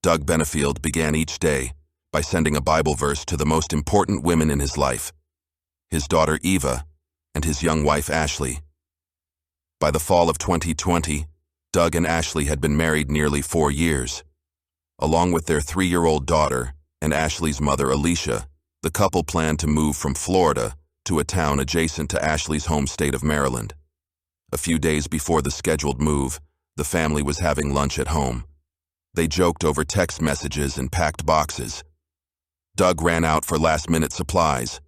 Doug Benefield began each day by sending a Bible verse to the most important women in his life, his daughter Eva and his young wife Ashley. By the fall of 2020, Doug and Ashley had been married nearly 4 years. Along with their 3-year-old daughter and Ashley's mother Alicia, the couple planned to move from Florida to a town adjacent to Ashley's home state of Maryland. A few days before the scheduled move, the family was having lunch at home. They joked over text messages and packed boxes. Doug ran out for last-minute supplies.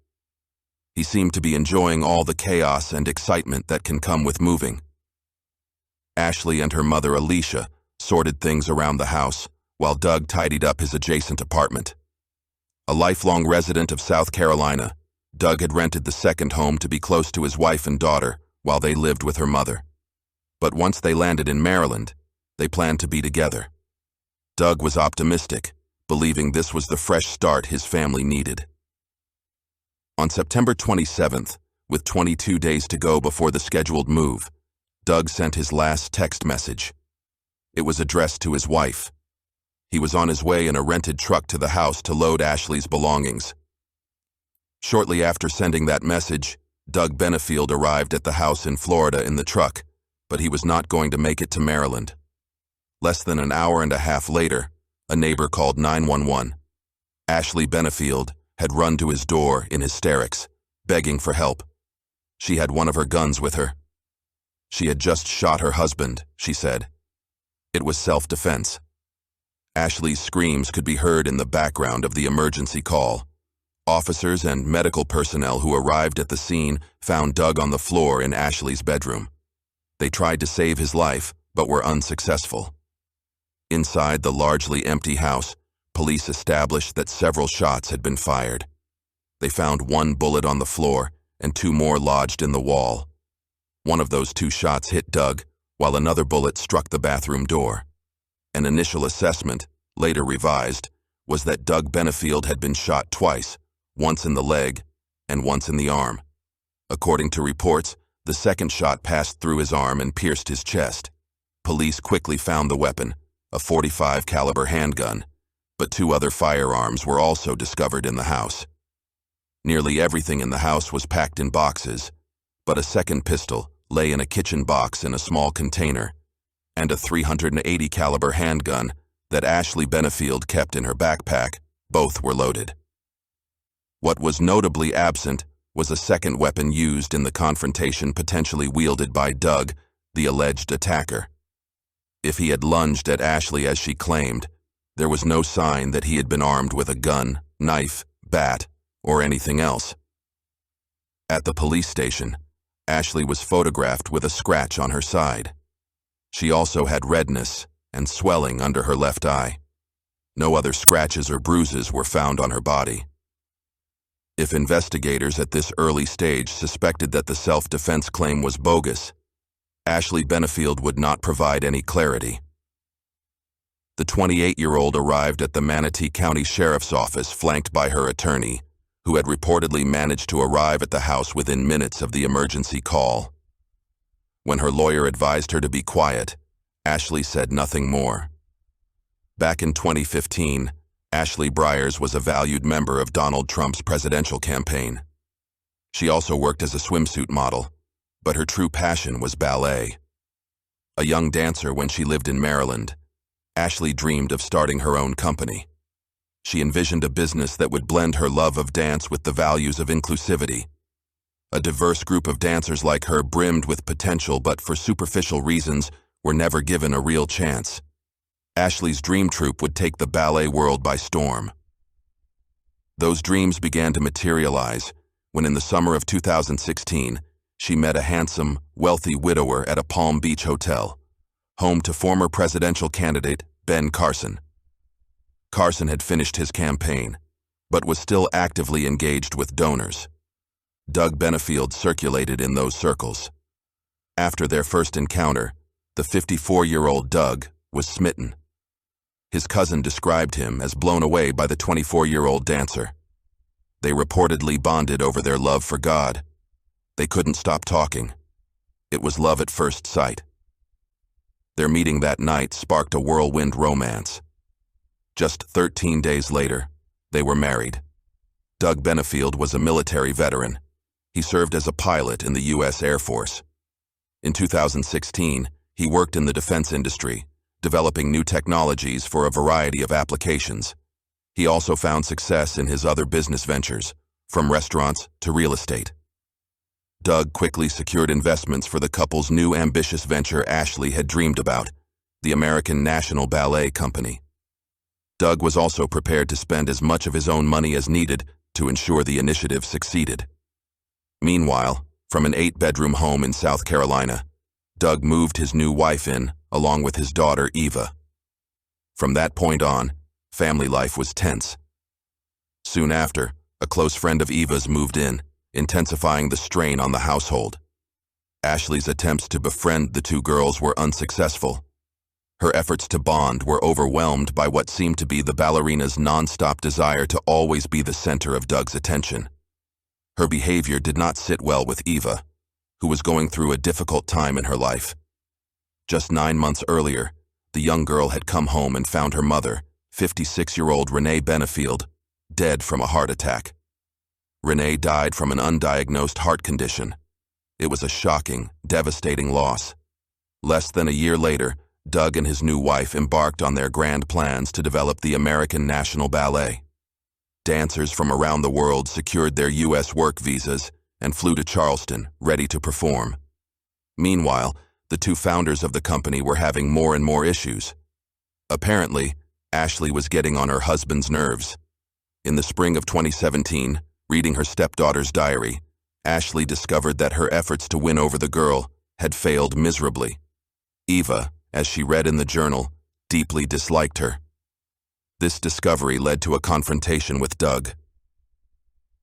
He seemed to be enjoying all the chaos and excitement that can come with moving. Ashley and her mother Alicia sorted things around the house, while Doug tidied up his adjacent apartment. A lifelong resident of South Carolina, Doug had rented the second home to be close to his wife and daughter while they lived with her mother. But once they landed in Maryland, they planned to be together. Doug was optimistic, believing this was the fresh start his family needed. On September 27th, with 22 days to go before the scheduled move, Doug sent his last text message. It was addressed to his wife. He was on his way in a rented truck to the house to load Ashley's belongings. Shortly after sending that message, Doug Benefield arrived at the house in Florida in the truck, but he was not going to make it to Maryland. Less than an hour and a half later, a neighbor called 911. Ashley Benefield had run to his door in hysterics, begging for help. She had one of her guns with her. She had just shot her husband, she said. It was self-defense. Ashley's screams could be heard in the background of the emergency call. Officers and medical personnel who arrived at the scene found Doug on the floor in Ashley's bedroom. They tried to save his life, but were unsuccessful. Inside the largely empty house, police established that several shots had been fired. They found 1 bullet on the floor and 2 more lodged in the wall. One of those 2 shots hit Doug, while another bullet struck the bathroom door. An initial assessment, later revised, was that Doug Benefield had been shot twice, once in the leg and once in the arm. According to reports, the second shot passed through his arm and pierced his chest. Police quickly found the weapon, a .45 caliber handgun, but 2 other firearms were also discovered in the house. Nearly everything in the house was packed in boxes, but a second pistol lay in a kitchen box in a small container, and a .380 caliber handgun that Ashley Benefield kept in her backpack. Both were loaded. What was notably absent was a second weapon used in the confrontation, potentially wielded by Doug, the alleged attacker. If he had lunged at Ashley as she claimed, there was no sign that he had been armed with a gun, knife, bat, or anything else. At the police station, Ashley was photographed with a scratch on her side. She also had redness and swelling under her left eye. No other scratches or bruises were found on her body. If investigators at this early stage suspected that the self-defense claim was bogus, Ashley Benefield would not provide any clarity. The 28-year-old arrived at the Manatee County Sheriff's Office flanked by her attorney, who had reportedly managed to arrive at the house within minutes of the emergency call. When her lawyer advised her to be quiet, Ashley said nothing more. Back in 2015, Ashley Briers was a valued member of Donald Trump's presidential campaign. She also worked as a swimsuit model, but her true passion was ballet. A young dancer when she lived in Maryland, Ashley dreamed of starting her own company. She envisioned a business that would blend her love of dance with the values of inclusivity. A diverse group of dancers like her brimmed with potential, but for superficial reasons were never given a real chance. Ashley's dream troupe would take the ballet world by storm. Those dreams began to materialize when in the summer of 2016, she met a handsome, wealthy widower at a Palm Beach hotel, home to former presidential candidate Ben Carson. Carson had finished his campaign, but was still actively engaged with donors. Doug Benefield circulated in those circles. After their first encounter, the 54-year-old Doug was smitten. His cousin described him as blown away by the 24-year-old dancer. They reportedly bonded over their love for God. They couldn't stop talking. It was love at first sight. Their meeting that night sparked a whirlwind romance. Just 13 days later, they were married. Doug Benefield was a military veteran. He served as a pilot in the U.S. Air Force. In 2016, he worked in the defense industry, developing new technologies for a variety of applications. He also found success in his other business ventures, from restaurants to real estate. Doug quickly secured investments for the couple's new ambitious venture Ashley had dreamed about, the American National Ballet Company. Doug was also prepared to spend as much of his own money as needed to ensure the initiative succeeded. Meanwhile, from an 8-bedroom home in South Carolina, Doug moved his new wife in, along with his daughter Eva. From that point on, family life was tense. Soon after, a close friend of Eva's moved in, intensifying the strain on the household. Ashley's attempts to befriend the two girls were unsuccessful. Her efforts to bond were overwhelmed by what seemed to be the ballerina's non-stop desire to always be the center of Doug's attention. Her behavior did not sit well with Eva, who was going through a difficult time in her life. Just 9 months earlier, the young girl had come home and found her mother, 56-year-old Renee Benefield, dead from a heart attack. Renee died from an undiagnosed heart condition. It was a shocking, devastating loss. Less than a year later, Doug and his new wife embarked on their grand plans to develop the American National Ballet. Dancers from around the world secured their U.S. work visas and flew to Charleston, ready to perform. Meanwhile, the two founders of the company were having more and more issues. Apparently, Ashley was getting on her husband's nerves. In the spring of 2017, reading her stepdaughter's diary, Ashley discovered that her efforts to win over the girl had failed miserably. Eva, as she read in the journal, deeply disliked her. This discovery led to a confrontation with Doug.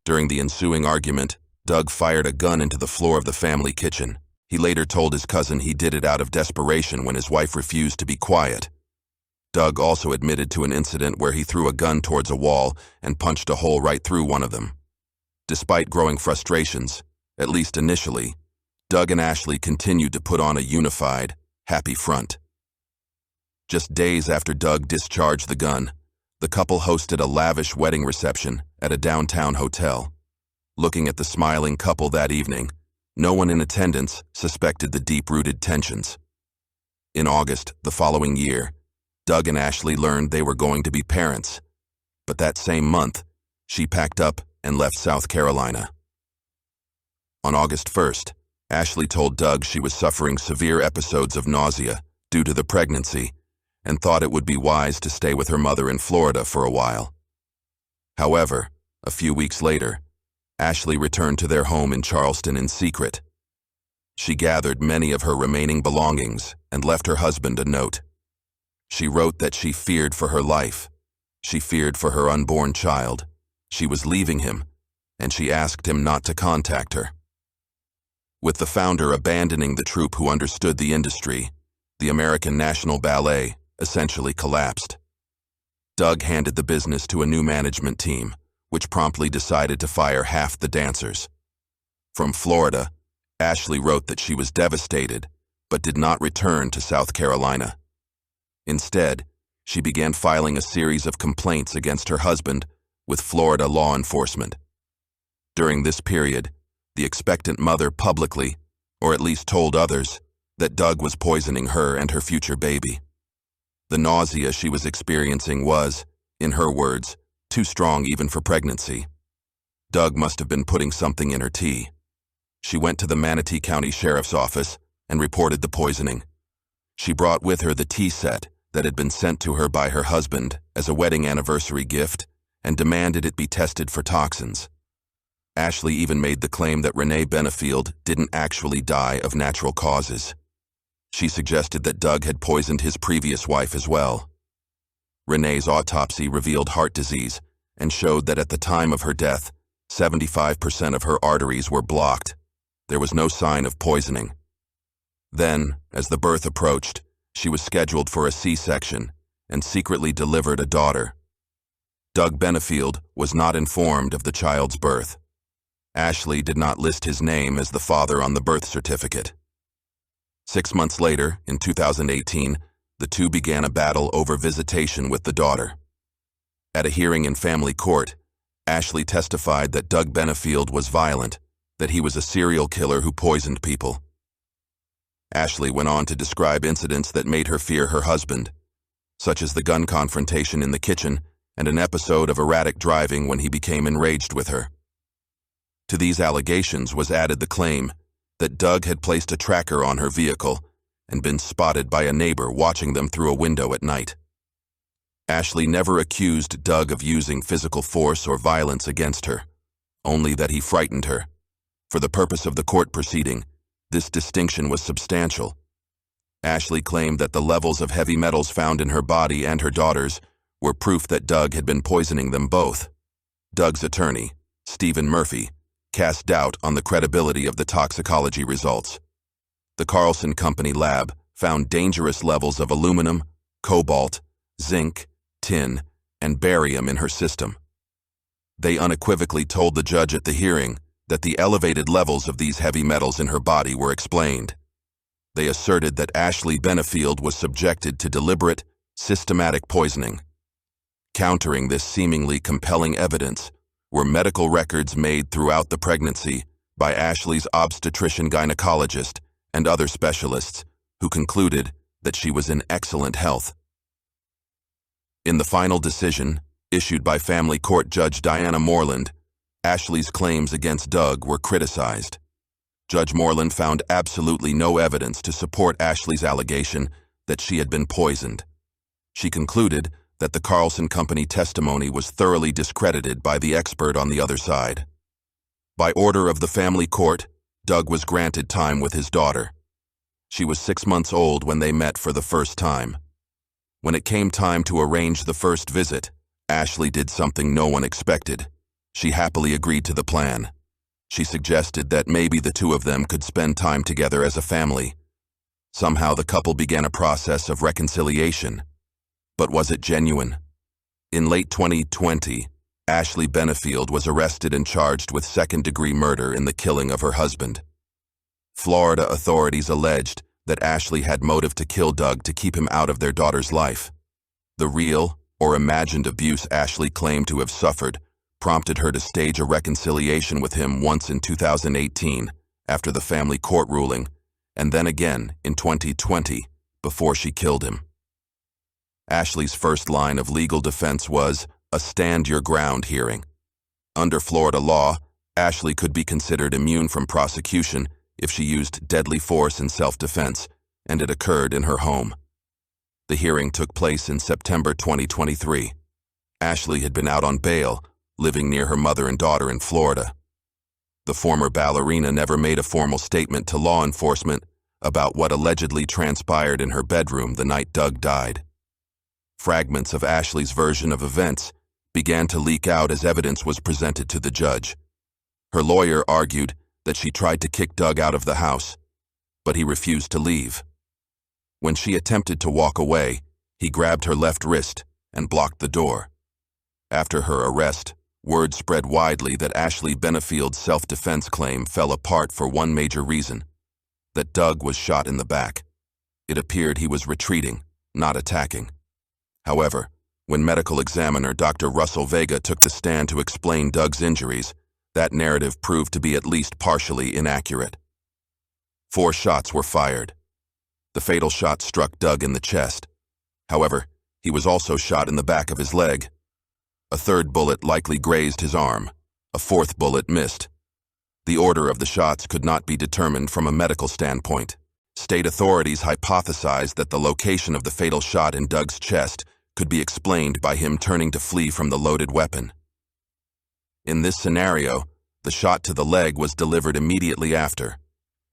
During the ensuing argument, Doug fired a gun into the floor of the family kitchen. He later told his cousin he did it out of desperation when his wife refused to be quiet. Doug also admitted to an incident where he threw a gun towards a wall and punched a hole right through one of them. Despite growing frustrations, at least initially, Doug and Ashley continued to put on a unified, happy front. Just days after Doug discharged the gun, the couple hosted a lavish wedding reception at a downtown hotel. Looking at the smiling couple that evening, no one in attendance suspected the deep-rooted tensions. In August the following year, Doug and Ashley learned they were going to be parents, but that same month, she packed up and left South Carolina. On August 1st, Ashley told Doug she was suffering severe episodes of nausea due to the pregnancy and thought it would be wise to stay with her mother in Florida for a while. However, a few weeks later, Ashley returned to their home in Charleston in secret. She gathered many of her remaining belongings and left her husband a note. She wrote that she feared for her life. She feared for her unborn child. She was leaving him, and she asked him not to contact her. With the founder abandoning the troupe who understood the industry, the American National Ballet essentially collapsed. Doug handed the business to a new management team, which promptly decided to fire half the dancers. From Florida, Ashley wrote that she was devastated, but did not return to South Carolina. Instead, she began filing a series of complaints against her husband with Florida law enforcement. During this period, the expectant mother publicly, or at least told others, that Doug was poisoning her and her future baby. The nausea she was experiencing was, in her words, too strong even for pregnancy. Doug must have been putting something in her tea. She went to the Manatee County Sheriff's Office and reported the poisoning. She brought with her the tea set that had been sent to her by her husband as a wedding anniversary gift and demanded it be tested for toxins. Ashley even made the claim that Renee Benefield didn't actually die of natural causes. She suggested that Doug had poisoned his previous wife as well. Renee's autopsy revealed heart disease and showed that at the time of her death, 75% of her arteries were blocked. There was no sign of poisoning. Then, as the birth approached, she was scheduled for a C-section and secretly delivered a daughter. Doug Benefield was not informed of the child's birth. Ashley did not list his name as the father on the birth certificate. 6 months later, in 2018, the two began a battle over visitation with the daughter. At a hearing in family court, Ashley testified that Doug Benefield was violent, that he was a serial killer who poisoned people. Ashley went on to describe incidents that made her fear her husband, such as the gun confrontation in the kitchen and an episode of erratic driving when he became enraged with her. To these allegations was added the claim that Doug had placed a tracker on her vehicle and been spotted by a neighbor watching them through a window at night. Ashley never accused Doug of using physical force or violence against her, only that he frightened her. For the purpose of the court proceeding, this distinction was substantial. Ashley claimed that the levels of heavy metals found in her body and her daughter's were proof that Doug had been poisoning them both. Doug's attorney, Stephen Murphy, cast doubt on the credibility of the toxicology results. The Carlson Company lab found dangerous levels of aluminum, cobalt, zinc, tin, and barium in her system. They unequivocally told the judge at the hearing that the elevated levels of these heavy metals in her body were explained. They asserted that Ashley Benefield was subjected to deliberate, systematic poisoning. Countering this seemingly compelling evidence were medical records made throughout the pregnancy by Ashley's obstetrician-gynecologist and other specialists who concluded that she was in excellent health. In the final decision, issued by family court judge Diana Moreland, Ashley's claims against Doug were criticized. Judge Moreland found absolutely no evidence to support Ashley's allegation that she had been poisoned. She concluded that the Carlson Company testimony was thoroughly discredited by the expert on the other side. By order of the family court, Doug was granted time with his daughter. She was 6 months old when they met for the first time. When it came time to arrange the first visit, Ashley did something no one expected. She happily agreed to the plan. She suggested that maybe the two of them could spend time together as a family. Somehow the couple began a process of reconciliation. But was it genuine? In late 2020, Ashley Benefield was arrested and charged with second-degree murder in the killing of her husband. Florida authorities alleged that Ashley had motive to kill Doug to keep him out of their daughter's life. The real or imagined abuse Ashley claimed to have suffered prompted her to stage a reconciliation with him once in 2018 after the family court ruling, and then again in 2020 before she killed him. Ashley's first line of legal defense was a stand-your-ground hearing. Under Florida law, Ashley could be considered immune from prosecution if she used deadly force in self-defense, and it occurred in her home. The hearing took place in September 2023. Ashley had been out on bail, living near her mother and daughter in Florida. The former ballerina never made a formal statement to law enforcement about what allegedly transpired in her bedroom the night Doug died. Fragments of Ashley's version of events began to leak out as evidence was presented to the judge. Her lawyer argued that she tried to kick Doug out of the house, but he refused to leave. When she attempted to walk away, he grabbed her left wrist and blocked the door. After her arrest, word spread widely that Ashley Benefield's self-defense claim fell apart for one major reason: that Doug was shot in the back. It appeared he was retreating, not attacking. However, when medical examiner Dr. Russell Vega took the stand to explain Doug's injuries, that narrative proved to be at least partially inaccurate. 4 shots were fired. The fatal shot struck Doug in the chest. However, he was also shot in the back of his leg. A 3rd bullet likely grazed his arm. A 4th bullet missed. The order of the shots could not be determined from a medical standpoint. State authorities hypothesized that the location of the fatal shot in Doug's chest could be explained by him turning to flee from the loaded weapon. In this scenario, the shot to the leg was delivered immediately after,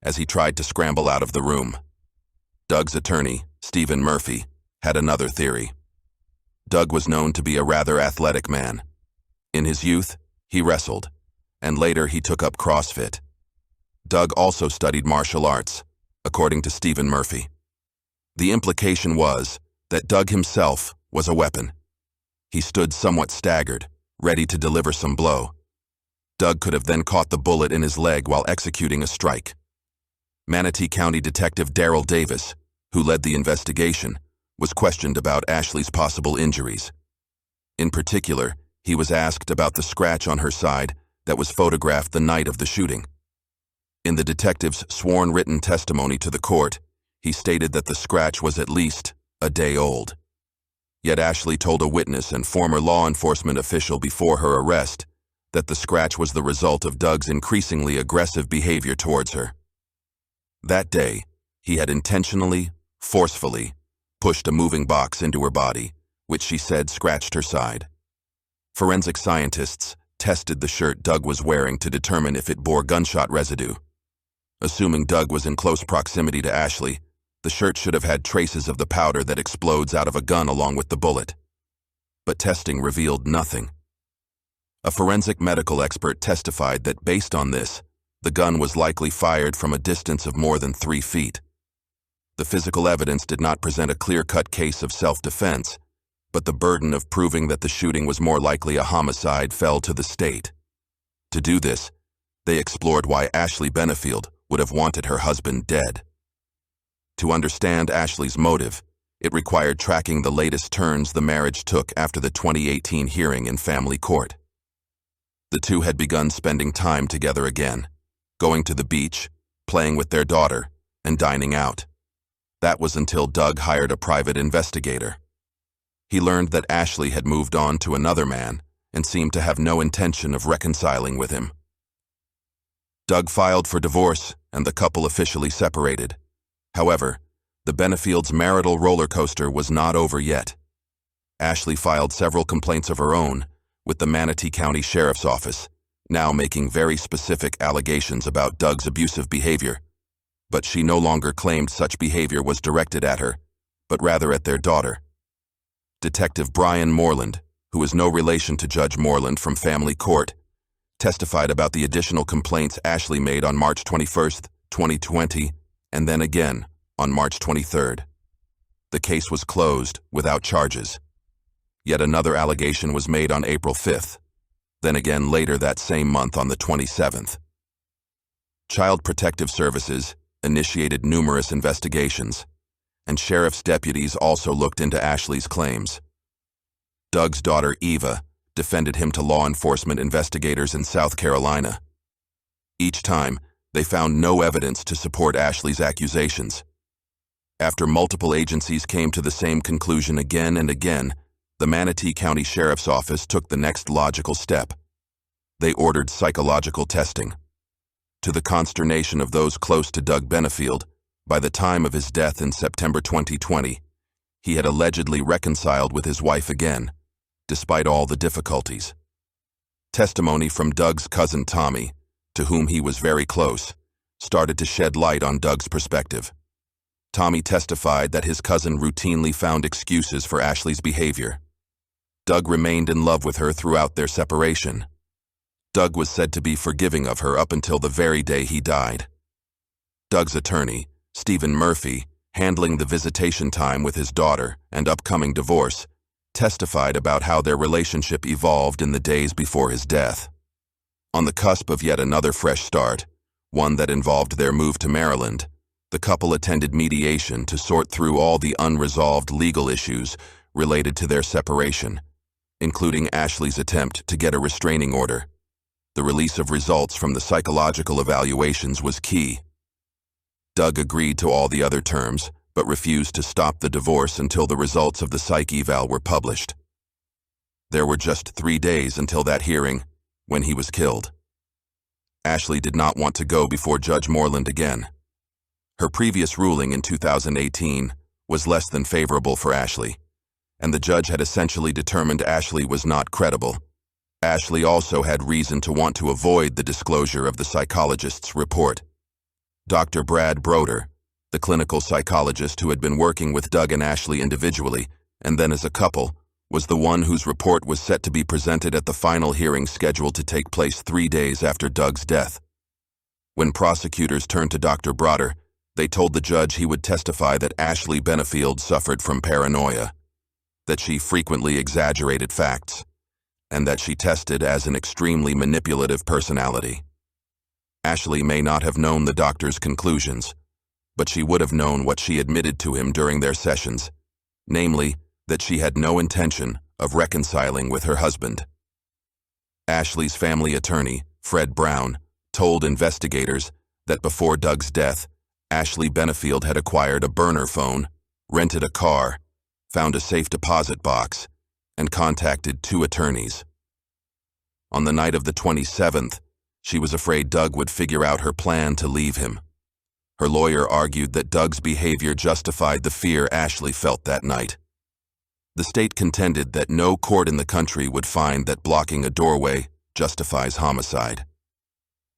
as he tried to scramble out of the room. Doug's attorney, Stephen Murphy, had another theory. Doug was known to be a rather athletic man. In his youth, he wrestled, and later he took up CrossFit. Doug also studied martial arts, according to Stephen Murphy. The implication was that Doug himself was a weapon. He stood somewhat staggered, ready to deliver some blow. Doug could have then caught the bullet in his leg while executing a strike. Manatee County Detective Daryl Davis, who led the investigation, was questioned about Ashley's possible injuries. In particular, he was asked about the scratch on her side that was photographed the night of the shooting. In the detective's sworn written testimony to the court, he stated that the scratch was at least a day old. Yet Ashley told a witness and former law enforcement official before her arrest that the scratch was the result of Doug's increasingly aggressive behavior towards her. That day, he had intentionally, forcefully, pushed a moving box into her body, which she said scratched her side. Forensic scientists tested the shirt Doug was wearing to determine if it bore gunshot residue. Assuming Doug was in close proximity to Ashley, the shirt should have had traces of the powder that explodes out of a gun along with the bullet. But testing revealed nothing. A forensic medical expert testified that based on this, the gun was likely fired from a distance of more than 3 feet. The physical evidence did not present a clear-cut case of self-defense, but the burden of proving that the shooting was more likely a homicide fell to the state. To do this, they explored why Ashley Benefield would have wanted her husband dead. To understand Ashley's motive, it required tracking the latest turns the marriage took after the 2018 hearing in family court. The two had begun spending time together again, going to the beach, playing with their daughter, and dining out. That was until Doug hired a private investigator. He learned that Ashley had moved on to another man and seemed to have no intention of reconciling with him. Doug filed for divorce, and the couple officially separated. However, the Benefields' marital roller coaster was not over yet. Ashley filed several complaints of her own with the Manatee County Sheriff's Office, now making very specific allegations about Doug's abusive behavior. But she no longer claimed such behavior was directed at her, but rather at their daughter. Detective Brian Moreland, who is no relation to Judge Moreland from family court, testified about the additional complaints Ashley made on March 21, 2020, and then again on March 23rd. The case was closed without charges. Yet another allegation was made on April 5th, then again later that same month on the 27th. Child Protective Services initiated numerous investigations, and sheriff's deputies also looked into Ashley's claims. Doug's daughter, Eva, defended him to law enforcement investigators in South Carolina. Each time, they found no evidence to support Ashley's accusations. After multiple agencies came to the same conclusion again and again, the Manatee County Sheriff's Office took the next logical step. They ordered psychological testing. To the consternation of those close to Doug Benefield, by the time of his death in September 2020, he had allegedly reconciled with his wife again, despite all the difficulties. Testimony from Doug's cousin Tommy, to whom he was very close, started to shed light on Doug's perspective. Tommy testified that his cousin routinely found excuses for Ashley's behavior. Doug remained in love with her throughout their separation. Doug was said to be forgiving of her up until the very day he died. Doug's attorney, Stephen Murphy, handling the visitation time with his daughter and upcoming divorce, testified about how their relationship evolved in the days before his death. On the cusp of yet another fresh start, one that involved their move to Maryland, the couple attended mediation to sort through all the unresolved legal issues related to their separation, including Ashley's attempt to get a restraining order. The release of results from the psychological evaluations was key. Doug agreed to all the other terms, but refused to stop the divorce until the results of the psych eval were published. There were just 3 days until that hearing, when he was killed. Ashley did not want to go before Judge Moreland again. Her previous ruling in 2018 was less than favorable for Ashley, and the judge had essentially determined Ashley was not credible. Ashley also had reason to want to avoid the disclosure of the psychologist's report. Dr. Brad Broder, the clinical psychologist who had been working with Doug and Ashley individually, and then as a couple, was the one whose report was set to be presented at the final hearing scheduled to take place 3 days after Doug's death. When prosecutors turned to Dr. Broder, they told the judge he would testify that Ashley Benefield suffered from paranoia, that she frequently exaggerated facts, and that she tested as an extremely manipulative personality. Ashley may not have known the doctor's conclusions, but she would have known what she admitted to him during their sessions, namely, that she had no intention of reconciling with her husband. Ashley's family attorney, Fred Brown, told investigators that before Doug's death, Ashley Benefield had acquired a burner phone, rented a car, found a safe deposit box, and contacted 2 attorneys. On the night of the 27th, she was afraid Doug would figure out her plan to leave him. Her lawyer argued that Doug's behavior justified the fear Ashley felt that night. The state contended that no court in the country would find that blocking a doorway justifies homicide.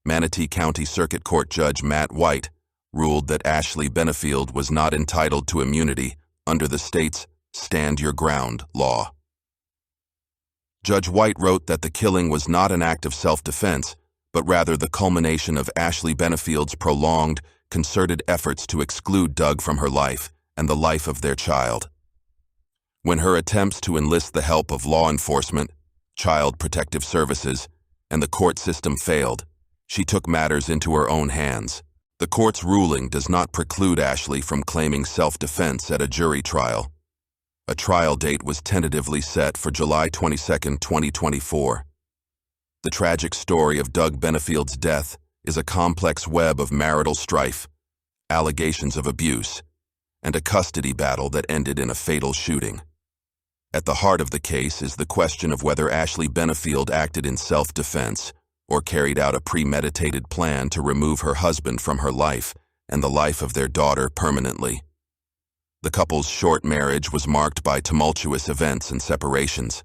Manatee County Circuit Court Judge Matt White ruled that Ashley Benefield was not entitled to immunity under the state's Stand Your Ground law. Judge White wrote that the killing was not an act of self-defense, but rather the culmination of Ashley Benefield's prolonged, concerted efforts to exclude Doug from her life and the life of their child. When her attempts to enlist the help of law enforcement, Child Protective Services, and the court system failed, she took matters into her own hands. The court's ruling does not preclude Ashley from claiming self-defense at a jury trial. A trial date was tentatively set for July 22, 2024. The tragic story of Doug Benefield's death is a complex web of marital strife, allegations of abuse, and a custody battle that ended in a fatal shooting. At the heart of the case is the question of whether Ashley Benefield acted in self-defense or carried out a premeditated plan to remove her husband from her life and the life of their daughter permanently. The couple's short marriage was marked by tumultuous events and separations.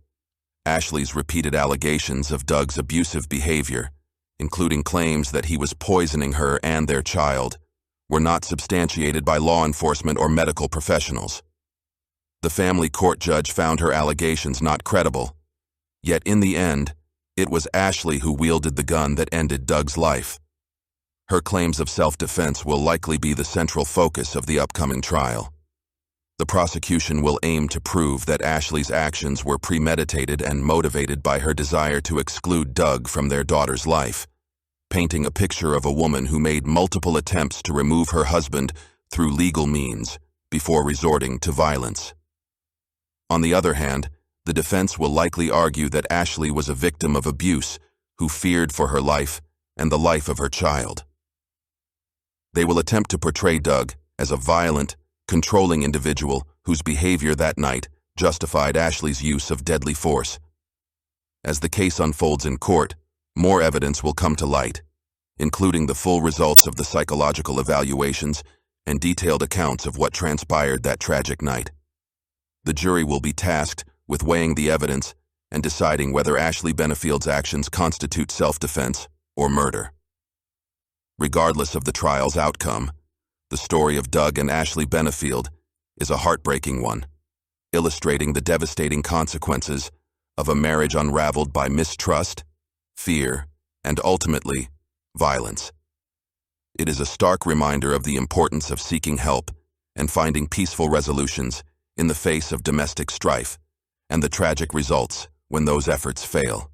Ashley's repeated allegations of Doug's abusive behavior, including claims that he was poisoning her and their child, were not substantiated by law enforcement or medical professionals. The family court judge found her allegations not credible, yet in the end, it was Ashley who wielded the gun that ended Doug's life. Her claims of self-defense will likely be the central focus of the upcoming trial. The prosecution will aim to prove that Ashley's actions were premeditated and motivated by her desire to exclude Doug from their daughter's life, painting a picture of a woman who made multiple attempts to remove her husband through legal means before resorting to violence. On the other hand, the defense will likely argue that Ashley was a victim of abuse who feared for her life and the life of her child. They will attempt to portray Doug as a violent, controlling individual whose behavior that night justified Ashley's use of deadly force. As the case unfolds in court, more evidence will come to light, including the full results of the psychological evaluations and detailed accounts of what transpired that tragic night. The jury will be tasked with weighing the evidence and deciding whether Ashley Benefield's actions constitute self-defense or murder. Regardless of the trial's outcome, the story of Doug and Ashley Benefield is a heartbreaking one, illustrating the devastating consequences of a marriage unraveled by mistrust, fear, and ultimately, violence. It is a stark reminder of the importance of seeking help and finding peaceful resolutions in the face of domestic strife, and the tragic results when those efforts fail.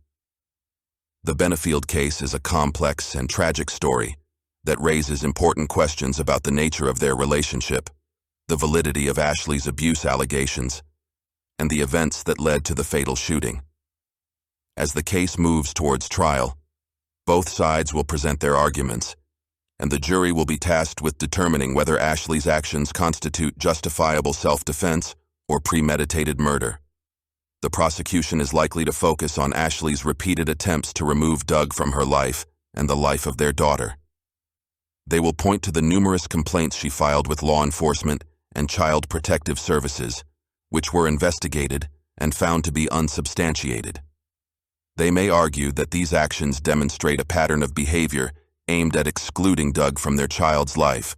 The Benefield case is a complex and tragic story that raises important questions about the nature of their relationship, the validity of Ashley's abuse allegations, and the events that led to the fatal shooting. As the case moves towards trial, both sides will present their arguments, and the jury will be tasked with determining whether Ashley's actions constitute justifiable self-defense or premeditated murder. The prosecution is likely to focus on Ashley's repeated attempts to remove Doug from her life and the life of their daughter. They will point to the numerous complaints she filed with law enforcement and Child Protective Services, which were investigated and found to be unsubstantiated. They may argue that these actions demonstrate a pattern of behavior aimed at excluding Doug from their child's life,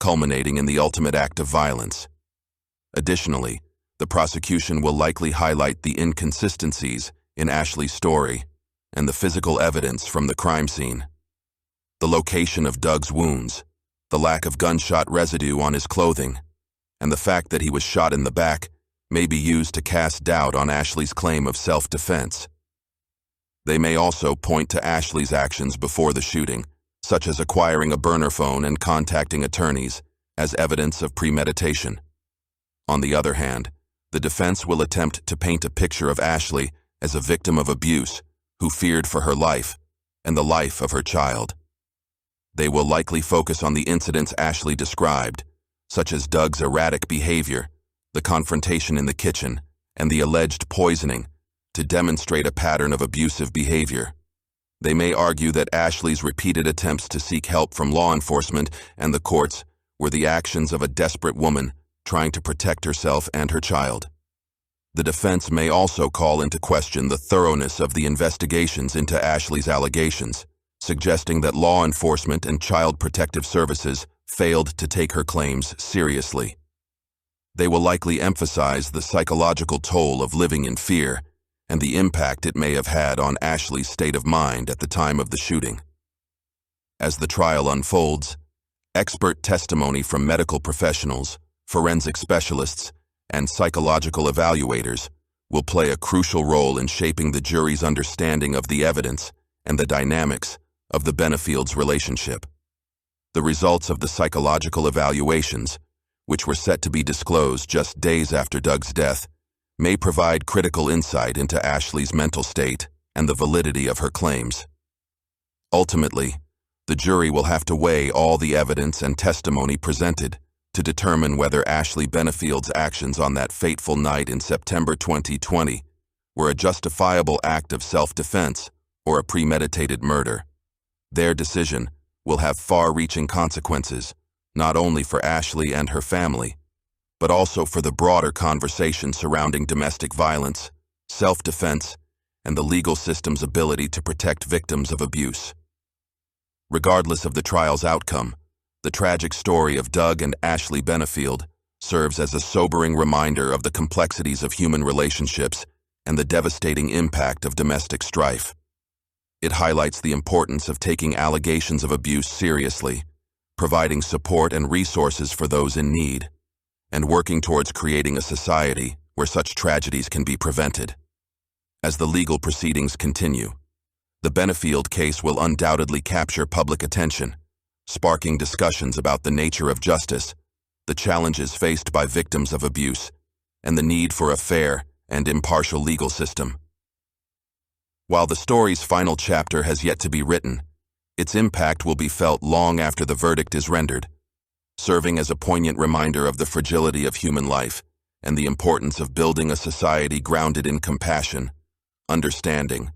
culminating in the ultimate act of violence. Additionally, the prosecution will likely highlight the inconsistencies in Ashley's story and the physical evidence from the crime scene. The location of Doug's wounds, the lack of gunshot residue on his clothing, and the fact that he was shot in the back may be used to cast doubt on Ashley's claim of self-defense. They may also point to Ashley's actions before the shooting, such as acquiring a burner phone and contacting attorneys, as evidence of premeditation. On the other hand, The defense will attempt to paint a picture of Ashley as a victim of abuse who feared for her life and the life of her child. They will likely focus on the incidents Ashley described, such as Doug's erratic behavior, the confrontation in the kitchen, and the alleged poisoning, to demonstrate a pattern of abusive behavior. They may argue that Ashley's repeated attempts to seek help from law enforcement and the courts were the actions of a desperate woman trying to protect herself and her child. The defense may also call into question the thoroughness of the investigations into Ashley's allegations, suggesting that law enforcement and child protective services failed to take her claims seriously. They will likely emphasize the psychological toll of living in fear and the impact it may have had on Ashley's state of mind at the time of the shooting. As the trial unfolds, expert testimony from medical professionals, forensic specialists, and psychological evaluators will play a crucial role in shaping the jury's understanding of the evidence and the dynamics of the Benefields' relationship. The results of the psychological evaluations, which were set to be disclosed just days after Doug's death, may provide critical insight into Ashley's mental state and the validity of her claims. Ultimately, the jury will have to weigh all the evidence and testimony presented to determine whether Ashley Benefield's actions on that fateful night in September 2020 were a justifiable act of self-defense or a premeditated murder. Their decision will have far-reaching consequences, not only for Ashley and her family, but also for the broader conversation surrounding domestic violence, self-defense, and the legal system's ability to protect victims of abuse. Regardless of the trial's outcome, the tragic story of Doug and Ashley Benefield serves as a sobering reminder of the complexities of human relationships and the devastating impact of domestic strife. It highlights the importance of taking allegations of abuse seriously, providing support and resources for those in need, and working towards creating a society where such tragedies can be prevented. As the legal proceedings continue, the Benefield case will undoubtedly capture public attention, sparking discussions about the nature of justice, the challenges faced by victims of abuse, and the need for a fair and impartial legal system. While the story's final chapter has yet to be written, its impact will be felt long after the verdict is rendered, serving as a poignant reminder of the fragility of human life and the importance of building a society grounded in compassion, understanding,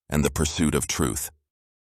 and the pursuit of truth.